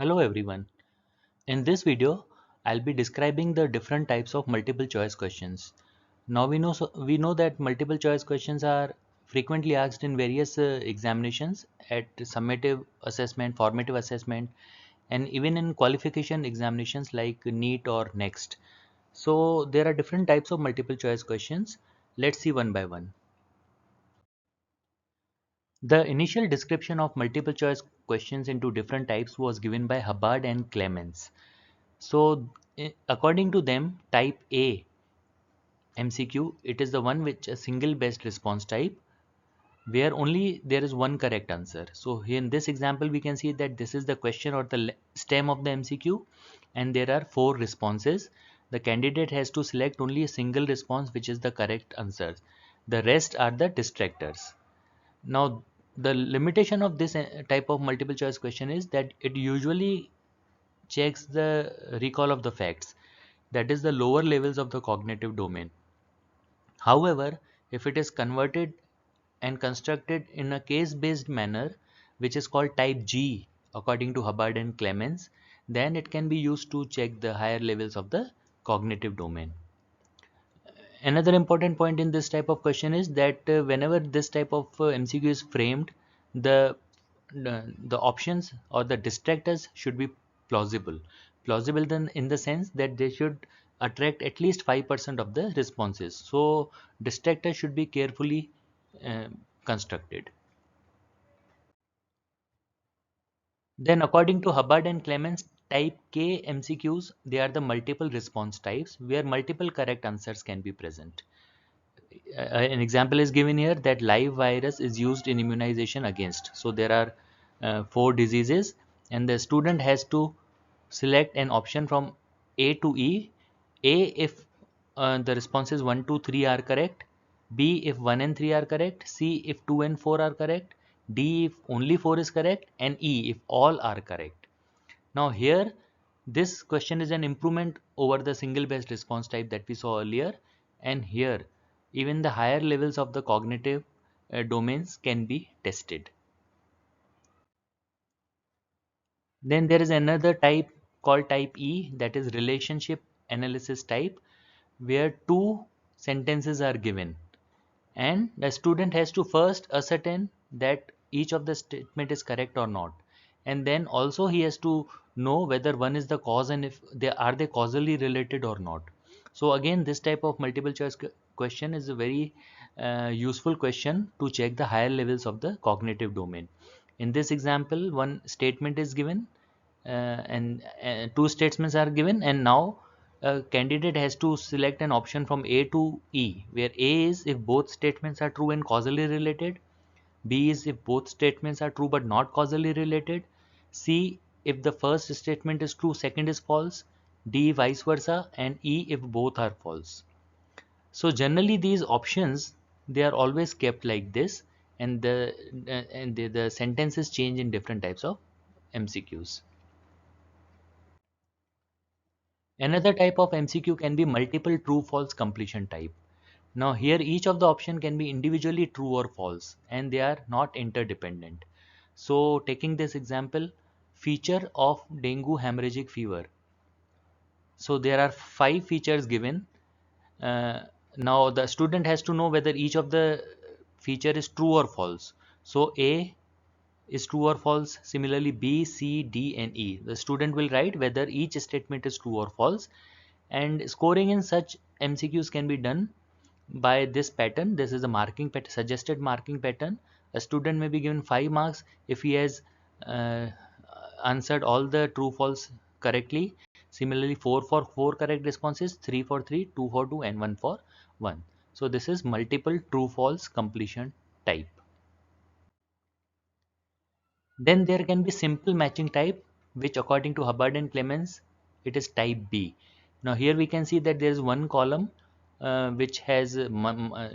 Hello everyone. In this video, I'll be describing the different types of multiple choice questions. Now we know that multiple choice questions are frequently asked in various examinations at summative assessment, formative assessment, and even in qualification examinations like NEET or NEXT. So there are different types of multiple choice questions. Let's see one by one. The initial description of multiple choice questions into different types was given by Hubbard and Clemens. So, according to them, type A MCQ, it is the one which a single best response type where only there is one correct answer. So, here in this example, we can see that this is the question or the stem of the MCQ, and there are four responses. The candidate has to select only a single response, which is the correct answer. The rest are the distractors. Now, the limitation of this type of multiple choice question is that it usually checks the recall of the facts, that is the lower levels of the cognitive domain. However, if it is converted and constructed in a case-based manner, which is called type G according to Hubbard and Clemens, then it can be used to check the higher levels of the cognitive domain. Another important point in this type of question is that whenever this type of MCQ is framed, the the options or the distractors should be plausible. Plausible then in the sense that they should attract at least 5% of the responses. So distractors should be carefully uh, constructed. Then according to Hubbard and Clemens, type K MCQs, they are the multiple response types where multiple correct answers can be present. An example is given here that live virus is used in immunization against. So there are four diseases, and the student has to select an option from A to E. A if the responses 1, 2, 3 are correct. B if 1 and 3 are correct. C if 2 and 4 are correct. D if only 4 is correct. And E if all are correct. Now here, this question is an improvement over the single best response type that we saw earlier. And here, even the higher levels of the cognitive domains can be tested. Then there is another type called type E, that is relationship analysis type, where two sentences are given. And the student has to first ascertain that each of the statement is correct or not, and then also he has to know whether one is the cause and if they causally related or not. So again, this type of multiple choice question is a very useful question to check the higher levels of the cognitive domain. In this example, one statement is given, and two statements are given, and now a candidate has to select an option from A to E, where A is if both statements are true and causally related, B is if both statements are true but not causally related, C if the first statement is true, second is false, D vice versa, and E if both are false. So generally these options, they are always kept like this, and the sentences change in different types of MCQs. Another type of MCQ can be multiple true-false completion type. Now here each of the option can be individually true or false, and they are not interdependent. So taking this example, feature of dengue hemorrhagic fever. So there are five features given. Uh, Now the student has to know whether each of the feature is true or false. So A is true or false. Similarly, B, C, D, and E. The student will write whether each statement is true or false. And scoring in such MCQs can be done by this pattern. This is a marking pattern, suggested marking pattern. A student may be given 5 marks if he has uh, answered all the true false correctly. Similarly, 4 for 4 correct responses, 3 for 3, 2 for 2, and 1 for 1. So this is multiple true false completion type. Then there can be simple matching type, which according to Hubbard and Clemens, it is type B. Now here we can see that there is one column which has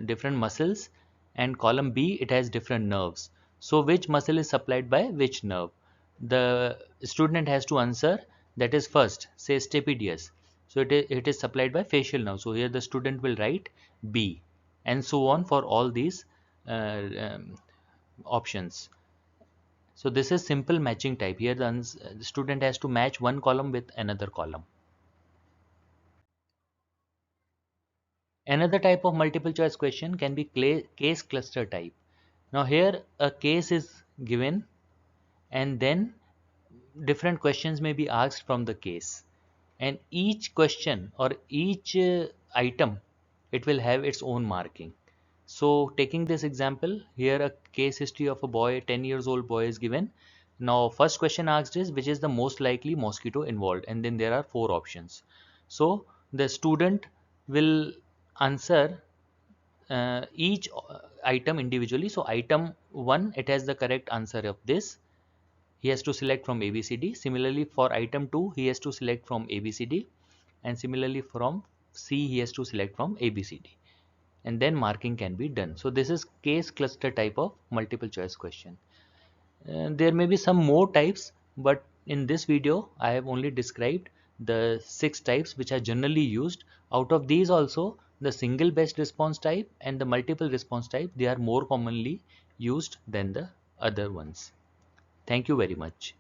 different muscles, and column B, it has different nerves. So which muscle is supplied by which nerve? The student has to answer, that is first, say stapedius. So it is supplied by facial nerve. So here the student will write B, and so on for all these uh, um, options. So this is simple matching type. Here the student has to match one column with another column. Another type of multiple choice question can be case cluster type. Now here a case is given and then different questions may be asked from the case, and each question or each item, it will have its own marking. So taking this example, here a case history of a boy, 10 years old boy is given. Now first question asked is which is the most likely mosquito involved, and then there are four options. So the student will answer each item individually. So item 1, it has the correct answer of this. He has to select from ABCD. Similarly for item 2, he has to select from ABCD, and similarly from C, he has to select from ABCD, and then marking can be done. So this is case cluster type of multiple choice question. There may be some more types, but in this video I have only described the 6 types which are generally used. Out of these also, the single best response type and the multiple response type, they are more commonly used than the other ones. Thank you very much.